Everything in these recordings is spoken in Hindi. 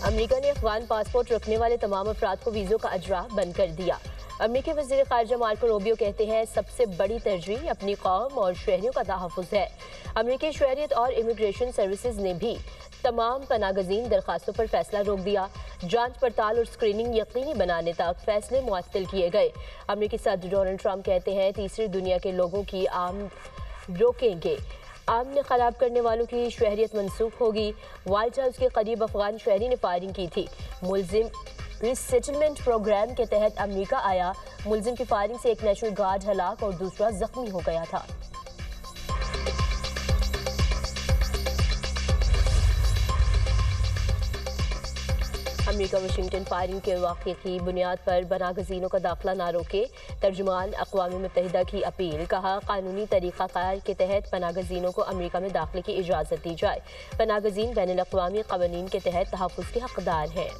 अमेरिका ने अफगान पासपोर्ट रखने वाले तमाम अफराद को वीज़ों का अजरा बंद कर दिया। अमेरिकी वज़ीर ख़ारिजा मार्को रूबियो कहते हैं सबसे बड़ी तरजीह अपनी कौम और शहरियों का तहफ़्फ़ुज़ है। अमेरिकी शहरियत और इमिग्रेशन सर्विसेज ने भी तमाम पनागज़ीन दरख्वास्तों पर फैसला रोक दिया। जांच पड़ताल और स्क्रीनिंग यकीनी बनाने तक फैसले मुअत्तल किए गए। अमेरिकी सदर डोनाल्ड ट्रंप कहते हैं तीसरी दुनिया के लोगों की आमद रोकेंगे, आमने खराब करने वालों की शहरियत मनसूख होगी। व्हाइट हाउस के करीब अफगान शहरी ने फायरिंग की थी। मुलजिम रिसेटलमेंट प्रोग्राम के तहत अमेरिका आया। मुलजिम की फायरिंग से एक नेशनल गार्ड हलाक और दूसरा जख्मी हो गया था। अमेरिका वाशिंगटन फायरिंग के वाक़े की बुनियाद पर पनागज़ीनों का दाखिला ना रोके। तर्जुमान अक़वाम मुत्तहिदा की अपील। कहा कानूनी तरीक़ाकार के तहत पनागज़ीनों को अमेरिका में दाखिले की इजाज़त दी जाए। पनागज़ीन बैनुल-अक़वामी क़वानीन के तहत तहफ़्फ़ुज़ के हक़दार हैं।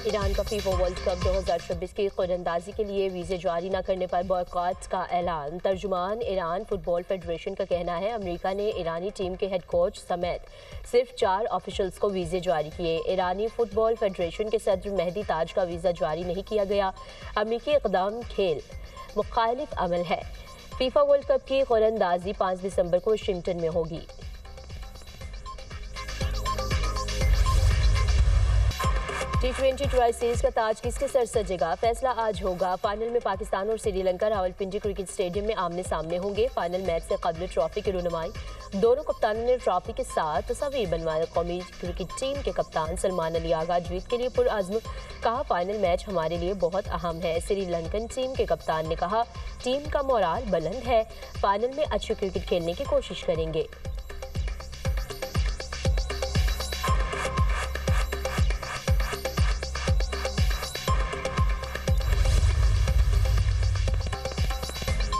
ईरान का फीफा वर्ल्ड कप 2026 की कुरअंदाजी के लिए वीज़े जारी न करने पर बॉयकॉट का ऐलान। तर्जुमान ईरान फुटबॉल फेडरेशन का कहना है अमेरिका ने ईरानी टीम के हेड कोच समेत सिर्फ 4 ऑफिशियल्स को वीज़े जारी किए। ईरानी फुटबॉल फेडरेशन के सदर मेहदी ताज का वीज़ा जारी नहीं किया गया। अमेरिकी इक़दाम खेल मुखालिफ अमल है। फीफा वर्ल्ड कप की कुरअंदाजी 5 दिसंबर को वाशिंगटन में होगी। T20 ट्राई सीरीज का ताज किसके सर सजेगा, फैसला आज होगा। फाइनल में पाकिस्तान और श्रीलंका रावलपिंडी क्रिकेट स्टेडियम में आमने सामने होंगे। फाइनल मैच से कबल ट्रॉफी की रुनुमाई दोनों कप्तानों ने ट्रॉफी के साथ तस्वीर बनवाई। कौमी क्रिकेट टीम के कप्तान सलमान अली आगा जीत के लिए पुरअज़्म। कहा फाइनल मैच हमारे लिए बहुत अहम है। श्रीलंकन टीम के कप्तान ने कहा टीम का मोराल बुलंद है, फाइनल में अच्छी क्रिकेट खेलने की कोशिश करेंगे।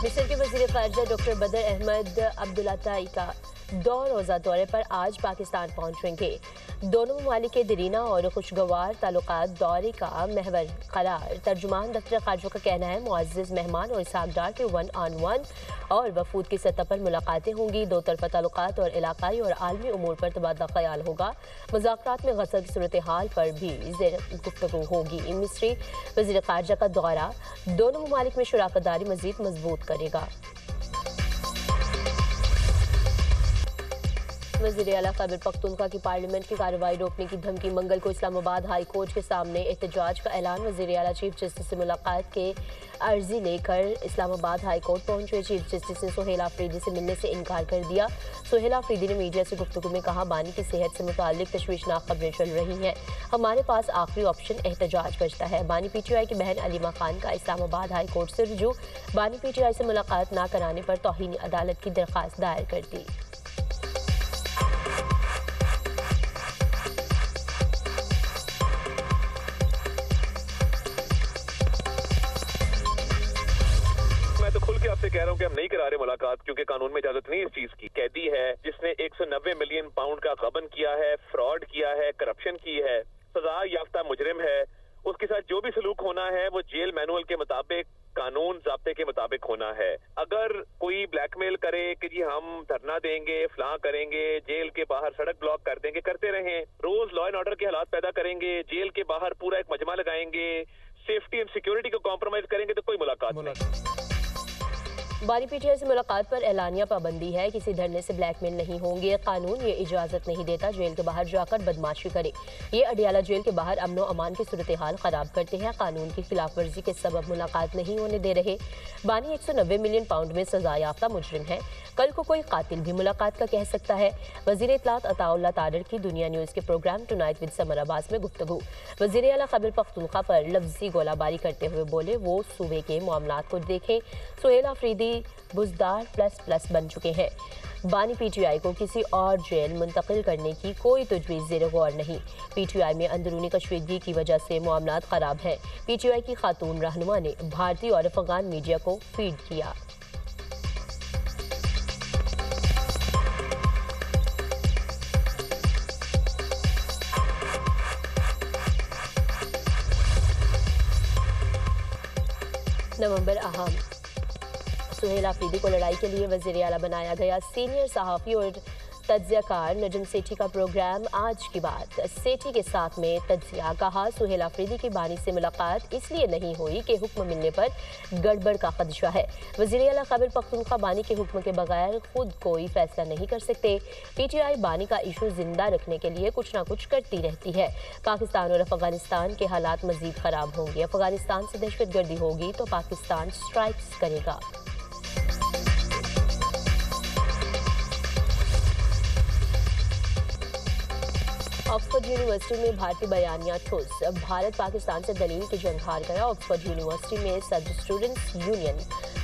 मिस्र के वज़ीर ख़ारिजा डॉक्टर बदर अहमद अब्दुल्लाताई का 2 रोज़ा दौरे पर आज पाकिस्तान पहुंचेंगे। दोनों ममालिक के दरीना और खुशगवार ताल्लुकात दौरे का महवर करार। तर्जुमान दफ्तर ख़ारिजा का कहना है मुअज़्ज़ज़ मेहमान और इसहाक़ डार के 1-on-1 और वफूद की सतह पर मुलाकातें होंगी। दो तरफ़ा ताल्लुकात और इलाक़ाई और आलमी उमूर पर तबादला ख़याल होगा। मुज़ाकरात में गज़ल की सूरत हाल पर भी ज़ेर गुफ्तगू होगी। मिस्री वज़ीर ख़ारिजा का दौरा दोनों ममालिक में शराकतदारी मज़ीद मजबूत करेगा। वज़ीर आला खैबर पख्तूनख्वा की पार्लियामेंट की कार्रवाई रोकने की धमकी। मंगल को इस्लामाबाद हाई कोर्ट के सामने एहतजाज का ऐलान। वज़ीर आला चीफ जस्टिस से मुलाकात के अर्जी लेकर इस्लामाबाद हाई कोर्ट पहुंचे। चीफ जस्टिस ने सुहेल आफरीदी से मिलने से इनकार कर दिया। सुहेल आफरीदी ने मीडिया से गुफ्तगू में कहा बानी की सेहत से मुताल्लिक तशवीशनाक खबरें चल रही हैं, हमारे पास आखिरी ऑप्शन एहतजाज बचता है। बानी पीटीआई की बहन अलीमा खान का इस्लामाबाद हाई कोर्ट से रुजू। बानी पीटीआई से मुलाकात न कराने पर तौहीन अदालत की दरख्वास्त दायर कर दी। आपसे कह रहा हूँ कि हम नहीं करा रहे मुलाकात, क्योंकि कानून में इजाजत नहीं इस चीज की। कैदी है जिसने 190 मिलियन पाउंड का गबन किया है, फ्रॉड किया है, करप्शन की है, सजा याफ्ता मुजरिम है, उसके साथ जो भी सलूक होना है वो जेल मैनुअल के मुताबिक, कानून ज़ाब्ते के मुताबिक होना है। अगर कोई ब्लैकमेल करे कि जी हम धरना देंगे, फलां करेंगे, जेल के बाहर सड़क ब्लॉक कर देंगे, करते रहें। रोज लॉ एंड ऑर्डर के हालात पैदा करेंगे, जेल के बाहर पूरा एक मजमा लगाएंगे, सेफ्टी एंड सिक्योरिटी को कॉम्प्रोमाइज करेंगे तो कोई मुलाकात नहीं। बानी पीटीआई से मुलाकात पर एलानिया पाबंदी है। किसी धरने से ब्लैकमेल नहीं होंगे। कानून ये इजाजत नहीं देता जेल के बाहर जाकर बदमाशी करे। ये अडियाला जेल के बाहर अमनो अमान की सूरत हाल खराब करते हैं। कानून की खिलाफ वर्जी के सबब मुलाकात नहीं होने दे रहे। बानी 190 मिलियन पाउंड में सजा याफ्ता मुजरिम है। कल को कोई कातिल भी मुलाकात का कह सकता है। वज़ीर इत्तलात अताउल्लाह तारर की दुनिया न्यूज़ के program tonight with Samar Abbas में गुफ्तगू। वज़ीर आला खैबर पख्तूनख्वा पर लफ्जी गोलाबारी करते हुए बोले वो सूबे के मामलात को देखें। सुहेल आफरीदी बुजदार ++ बन चुके हैं। बानी पीटीआई को किसी और जेल मुंतकिल करने की कोई तजवीज़ ज़ेर गौर नहीं। पीटीआई में अंदरूनी कशीदगी की वजह से मामलात ख़राब हैं। पीटीआई की खातून रहनुमा ने भारतीय और अफगान मीडिया को फीड किया। नवंबर अहम सुहेल आफरीदी को लड़ाई के लिए वज़ीर आला बनाया गया। सीनियर सहाफ़ी और तज्ज़ियाकार नजम सेठी का प्रोग्राम आज की बात। सेठी के साथ में तज्ज़िया। कहा, सुहेल आफरीदी की बानी से मुलाकात इसलिए नहीं हुई कि हुक्म मिलने पर गड़बड़ का खदशा है। वज़ीर आला खैबर पख्तूनख्वा बानी के हुक्म के बगैर खुद कोई फैसला नहीं कर सकते। PTI बानी का इशू जिंदा रखने के लिए कुछ ना कुछ करती रहती है। पाकिस्तान और अफगानिस्तान के हालात मजीद खराब होंगे। अफगानिस्तान से दहशतगर्दी होगी तो पाकिस्तान स्ट्राइक्स करेगा। ऑक्सफोर्ड यूनिवर्सिटी में भारतीय बयानिया ठोस। भारत पाकिस्तान से दलील की जंग हार गया। ऑक्सफोर्ड यूनिवर्सिटी में सदर स्टूडेंट्स यूनियन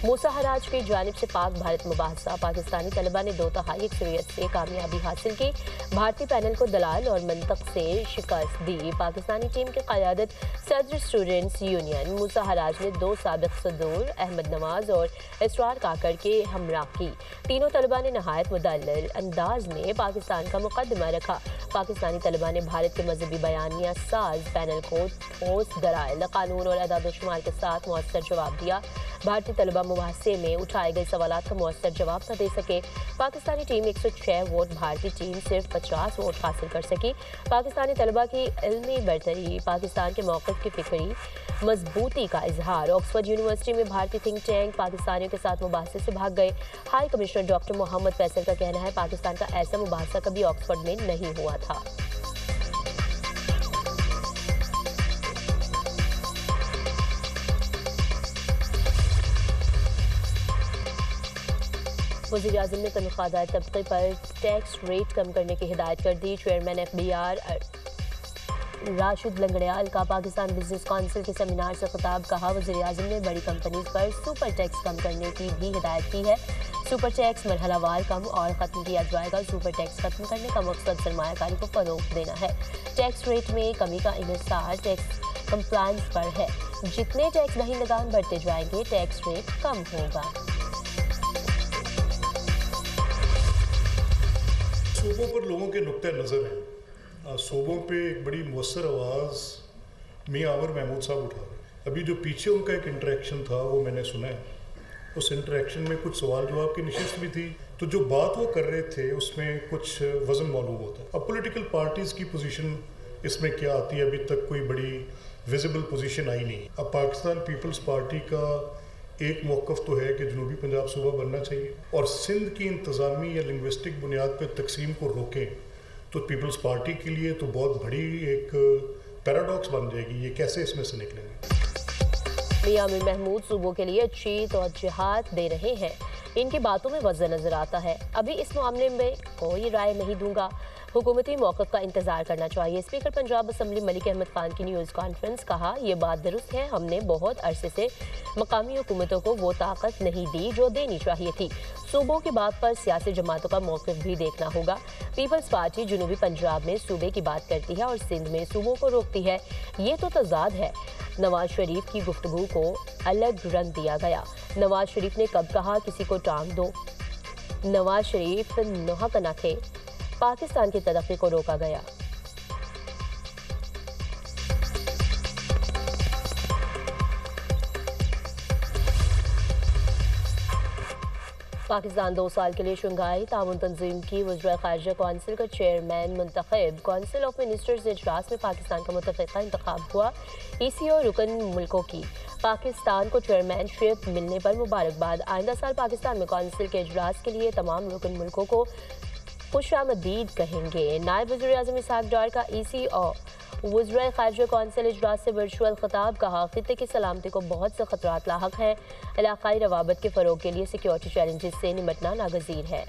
मूसा हराज की जानिब से पाक भारत मुबाहसा। पाकिस्तानी तलबा ने 2/3 अक्सरियत से कामयाबी हासिल की। भारतीय पैनल को दलाल और मंतक से शिकस्त दी। पाकिस्तानी टीम की क़यादत सदर स्टूडेंट्स यूनियन मूसा हराज ने 2 साबिक़ सदूर अहमद नवाज और इसरार काकर के हमरा की। तीनों तलबा ने नहायत मुदल्लल अंदाज में पाकिस्तान का मुकदमा रखा। पाकिस्तानी तलबा ने भारत के मजहबी बयानिया साज पैनल को ठोस दलाइल, कानून और अदाद-ओ-शुमार के साथ मुअस्सर जवाब दिया। भारतीय तलबा मुबाहसे में उठाए गए सवालात का मुअस्सर जवाब न दे सके। पाकिस्तानी टीम 106 वोट, भारतीय टीम सिर्फ 50 वोट हासिल कर सकी। पाकिस्तानी तलबा की इल्मी बरतरी, पाकिस्तान के मौक़िफ़ की फिक्री मजबूती का इजहार। ऑक्सफोर्ड यूनिवर्सिटी में भारतीय थिंक टैंक पाकिस्तानियों के साथ मुबाहसे से भाग गए। High commissioner doctor Mohammad Faisal का कहना है, पाकिस्तान का ऐसा मुबाहसा कभी ऑक्सफोर्ड में नहीं हुआ था। वज़ीर आज़म ने तनख्वाहदार तबके पर टैक्स रेट कम करने की हिदायत कर दी। चेयरमैन FBR राशिद लंगड़ियाल का पाकिस्तान बिजनेस काउंसिल के सेमिनार से खिताब। कहा, वज़ीर आज़म ने बड़ी कंपनीज पर सुपर टैक्स कम करने की भी हिदायत की है। सुपर टैक्स मरहलावार कम और ख़त्म किया जाएगा। सुपर टैक्स खत्म करने का मकसद सरमायाकारी को फ़रोग़ देना है। टैक्स रेट में कमी का इन्हिसार टैक्स कंप्लायंस पर है। जितने टैक्स दहिंदगान बढ़ते जाएंगे, टैक्स रेट कम होगा। सूबों पर लोगों के नुक्ते नज़र हैं। सूबों पे एक बड़ी मुअस्सर आवाज़ मियां आवर महमूद साहब उठा रहे हैं। अभी जो पीछे उनका एक इंटरेक्शन था वो मैंने सुना है। उस इंटरेक्शन में कुछ सवाल जवाब की नशिस्त भी थी, तो जो बात वो कर रहे थे उसमें कुछ वज़न मालूम होता है। अब पॉलिटिकल पार्टीज़ की पोजीशन इसमें क्या आती है, अभी तक कोई बड़ी विजिबल पोजीशन आई नहीं। अब पाकिस्तान पीपल्स पार्टी का एक मौक़िफ़ तो है कि जनूबी पंजाब सूबा बनना चाहिए और सिंध की इंतज़ामी या लिंग्विस्टिक बुनियाद पर तकसीम को रोकें, तो पीपल्स पार्टी के लिए तो बहुत बड़ी एक पैराडॉक्स बन जाएगी। ये कैसे इसमें से निकलेंगे? मियां अमीर महमूद सूबों के लिए अच्छी तवज्जुहात दे रहे हैं। इनकी बातों में वज़न नजर आता है। अभी इस मामले में कोई राय नहीं दूंगा। हुकूमती मौक़िफ़ का इंतजार करना चाहिए। स्पीकर पंजाब असम्बली मलिक अहमद खान की न्यूज़ कॉन्फ्रेंस। कहा, यह बात दुरुस्त है, हमने बहुत अरसे से मकामी हुकूमतों को वो ताकत नहीं दी जो देनी चाहिए थी। सूबों की बात पर सियासी जमातों का मौक़िफ़ भी देखना होगा। पीपल्स पार्टी जनूबी पंजाब में सूबे की बात करती है और सिंध में सूबों को रोकती है। ये तो तज़ाद है। नवाज शरीफ की गुफ्तगू को अलग रंग दिया गया। नवाज शरीफ ने कब कहा किसी को टांग दो? नवाज शरीफ नौहक न थे। पाकिस्तान की तरक्की को रोका गया। पाकिस्तान 2 साल के लिए शंघाई ताउन तंजीम की वज़ीर ख़ारिजा कौंसिल का चेयरमैन मुंतखब। कौंसिल ऑफ मिनिस्टर्स इजलास में पाकिस्तान का मुतफ़िक़ा इंतखाब हुआ। EC और रुकन मुल्कों की पाकिस्तान को चेयरमैनशिप मिलने पर मुबारकबाद। आइंदा साल पाकिस्तान में कौंसिल के इजलास के लिए तमाम रुकन मुल्कों को खुशामदीद कहेंगे। नायब वज़ीर आज़म इसहाक डार का EC और वज़ीर ख़ारिजा कौंसिल इजलास से वर्चुअल खिताब। कहा, खित्ते की सलामती को बहुत से खतरात लाहक हैं। इलाक़ाई रवाबत के फ़रोग़ के लिए सिक्योरिटी चैलेंजेस से निमटना नागज़ीर है।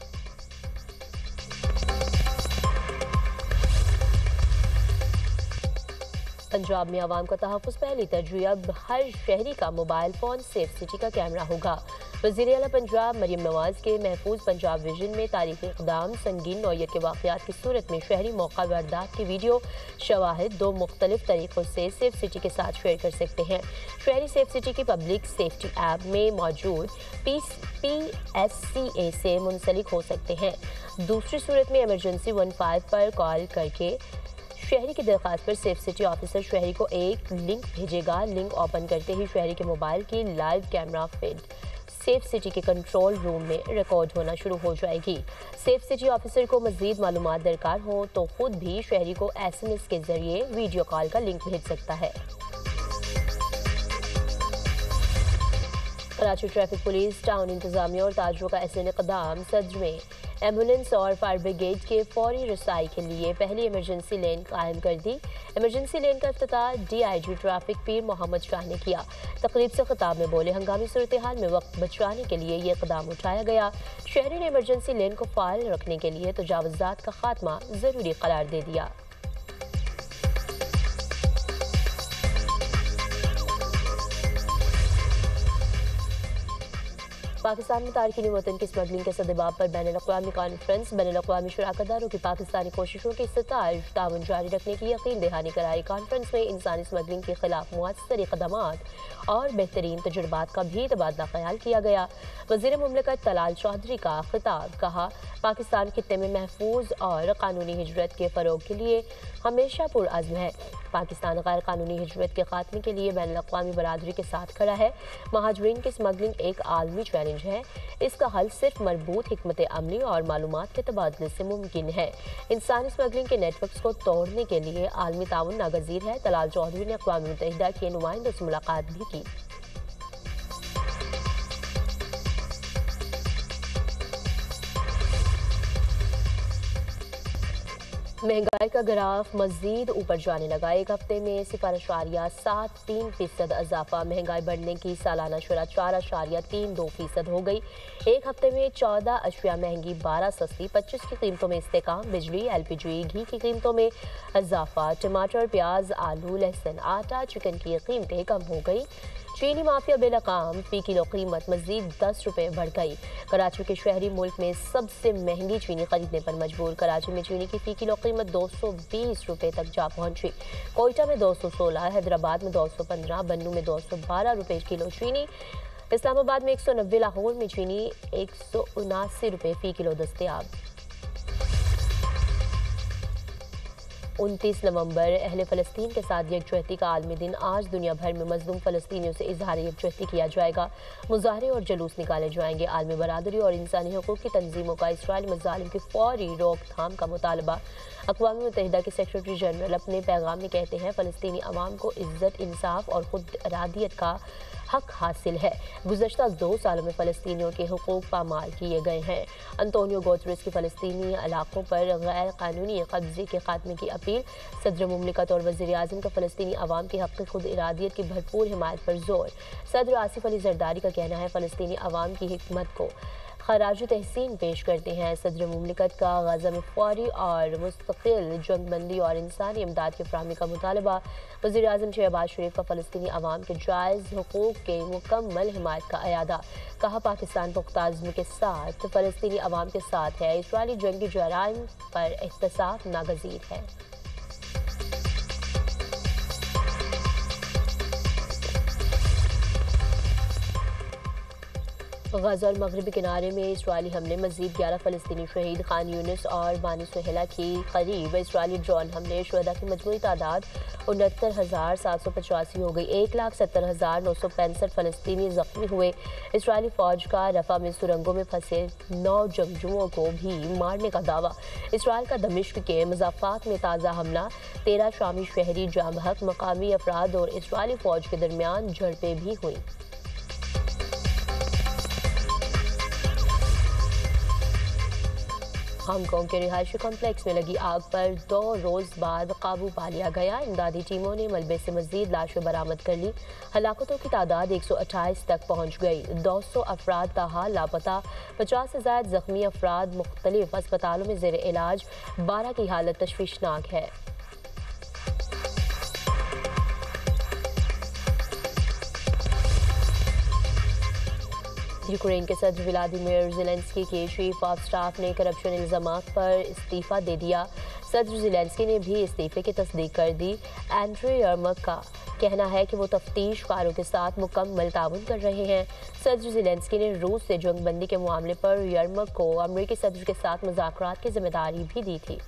पंजाब में आवाम का तहफ़्फ़ुज़ पहली तरजीह। अब हर शहरी का मोबाइल फ़ोन सेफ सिटी का कैमरा होगा। वज़ीर आला पंजाब मरियम नवाज़ के महफूज पंजाब विजन में तारीख़ी इक़दाम। संगीन नौइयत के वाक़यात की सूरत में शहरी मौका वारदात की वीडियो शवाहिद 2 मुख्तलिफ तरीक़ों से सेफ सिटी के साथ शेयर कर सकते हैं। शहरी सेफ सिटी की पब्लिक सेफ्टी ऐप में मौजूद PSCA से मुंसलिक हो सकते हैं। दूसरी सूरत में इमरजेंसी 15 पर कॉल करके शहरी की दरख्वास्त पर सेफ सिटी ऑफिसर शहरी को एक लिंक भेजेगा। लिंक ओपन करते ही शहरी के मोबाइल की live camera feed safe city के कंट्रोल रूम में रिकॉर्ड होना शुरू हो जाएगी। सेफ सिटी ऑफिसर को मजीद मालूमात दरकार हो तो खुद भी शहरी को SMS के जरिए वीडियो कॉल का लिंक भेज सकता है। कराची ट्रैफिक पुलिस, टाउन इंतजामिया और ताजरों का ऐसे इक़दाम सदर में एम्बुलेंस और फायर ब्रिगेड के फौरी रसाई के लिए पहली इमरजेंसी लेन कायम कर दी। इमरजेंसी लेन का इफ्तिताह DIG ट्रैफिक पीर मोहम्मद शाह ने किया। तकरीब से खिताब में बोले, हंगामी सूरत हाल में वक्त बचाने के लिए ये इक़दाम उठाया गया। शहरी ने इमरजेंसी लेन को फाल रखने के लिए तजावुज़ात का खात्मा ज़रूरी करार दे दिया। पाकिस्तान में तारकीन वतन की स्मगलिंग के सदेबाब पर बैनुल-अक़वामी कॉन्फ्रेंस, बैनुल-अक़वामी शराकतदारों की पाकिस्तानी कोशिशों की सताइश, ताउन जारी रखने की यकीन दहानी कराई। कॉन्फ्रेंस में इंसानी स्मगलिंग के खिलाफ मुअस्सर इक़दामात और बेहतरीन तजुर्बात का भी तबादला ख्याल किया गया। वज़ीर मुमलिकत तलाल चौधरी का खिताब, कहा, पाकिस्तान खित्ते में महफूज और कानूनी हिजरत के फ़रोग के लिए हमेशा पुरअज़्म है। पाकिस्तान गैर कानूनी हिजरत के खात्मे के लिए बैनुल-अक़वामी बरादरी के साथ खड़ा है। महाजरीन की स्मगलिंग एक आलमी चैलेंज है। इसका हल सिर्फ मरबूत हिकमत अमली और मालूमात के तबादले से मुमकिन है। इंसानी स्मगलिंग के नेटवर्क को तोड़ने के लिए आलमी ताउन नागज़ीर है। तलाल चौधरी ने अक़वाम मुत्तहिदा के नुमाइंदों से मुलाकात भी की। महंगाई का ग्राफ मजीद ऊपर जाने लगा। एक हफ्ते में 0.73% इजाफा। महंगाई बढ़ने की सालाना शुरा 4.32% हो गई। एक हफ्ते में 14 अशिया महंगी, 12 सस्ती, 25 की कीमतों में इस्तेकाम। बिजली, LPG, घी की कीमतों में इजाफा। टमाटर, प्याज, आलू, लहसुन, आटा, चिकन की कीमतें कम हो गई। चीनी माफिया बेलगाम, फी किलो कीमत मजीद 10 रुपये बढ़ गई। कराची के शहरी मुल्क में सबसे महंगी चीनी खरीदने पर मजबूर। कराची में चीनी की फी किलो कीमत 220 रुपये तक जा पहुंची। कोयटा में 216, हैदराबाद में 215, बन्नू में 212 रुपये किलो चीनी। इस्लामाबाद में 190, लाहौर में चीनी 179 रुपये फी किलो दस्तयाब। 29 नवंबर अहले फ़लस्तीन के साथ यकजहती का आलमी दिन। आज दुनिया भर में मज़लूम फ़लस्तीनियों से इजहार यकजहती किया जाएगा। मुजाहरे और जुलूस निकाले जाएंगे। आलमी बरादरी और इंसानी हकूक़ की तंजीमों का इसराइली मज़ालिम की फौरी रोकथाम का मुतालबा। अक़वाम मुत्तहिदा के सेक्रेटरी जनरल अपने पैगाम में कहते हैं, फ़लस्तीनी अवाम को इज़्ज़त, इंसाफ और खुद इरादियत का हक हासिल है। गुज़श्ता 2 सालों में फ़लस्तीनियों के हुकूक पामाल किए गए हैं। अंतोनियो गुतेरेस की फ़लस्तीनी इलाकों पर गैर कानूनी कब्जे के खात्मे की अपील। सदर मुमलिकत और वज़ीर आज़म का फ़लस्तीनी अवाम की हक़ खुद इरादियत की भरपूर हिमायत पर जोर। सदर आसिफ अली ज़रदारी का कहना है, फ़लस्तीनी अवाम की हिकमत को खराज तहसीन पेश करते हैं। सदर मुमलिकत का गज़ा में फौरी और मुस्तकिल जंगबंदी और इंसानी इमदाद की फराहमी का मुतालबा। वज़ीर आज़म शहबाज शरीफ का फ़लस्तीनी अवाम के जायज़ हुकूक़ के मुकम्मल हिमायत का अयादा। कहा, पाकिस्तान पुख्ता अज़्म के साथ फ़लस्तीनी अवाम के साथ है। इसराइली जंगी जराइम पर एहतसाब नागज़ीर है। गज़ा और मगरबी किनारे में इसराइली हमले, मज़ीद 11 फ़लस्तीनी शहीद। खान यूनिस और बानी सुहेला की करीब इसराइली ड्रोन हमले। शुहदा की मजमूई तादाद 69,785 हो गई। 1,70,965 फ़लस्तीनी ज़ख्मी हुए। इसराइली फ़ौज का रफ़ा में सुरंगों में फंसे 9 जंगजुओं को भी मारने का दावा। इसराइल का दमिश्क के मज़ाफ़ात में ताज़ा हमला। 13 शामी शहरी जाँ बहक। मकामी अफराद और इसराइली फ़ौज के दरमियान झड़पें भी हुई। हांगकांग के रिहायशी कॉम्प्लेक्स में लगी आग पर 2 रोज़ बाद काबू पा लिया गया। इमदादी टीमों ने मलबे से मजीद लाशें बरामद कर ली। हलाकतों की तादाद 128 तक पहुँच गई। 200 अफराद ताहाल लापता। 50 से ज़ायद ज़ख्मी अफराद मुख्तलिफ अस्पतालों में ज़ेर इलाज। 12 की हालत तशवीशनाक है। यूक्रेन के सदर व्लादिमीर ज़ेलेंस्की के चीफ ऑफ स्टाफ ने करप्शन इल्ज़ामात पर इस्तीफ़ा दे दिया। सदर ज़ेलेंस्की ने भी इस्तीफ़े की तस्दीक कर दी। एंड्री यर्मक का कहना है कि वो तफ्तीशकारों के साथ मुकम्मल ताउन कर रहे हैं। सदर ज़ेलेंस्की ने रूस से जंगबंदी के मामले पर यर्मक को अमरीकी सदर के साथ मुज़ाकरात की जिम्मेदारी भी दी थी।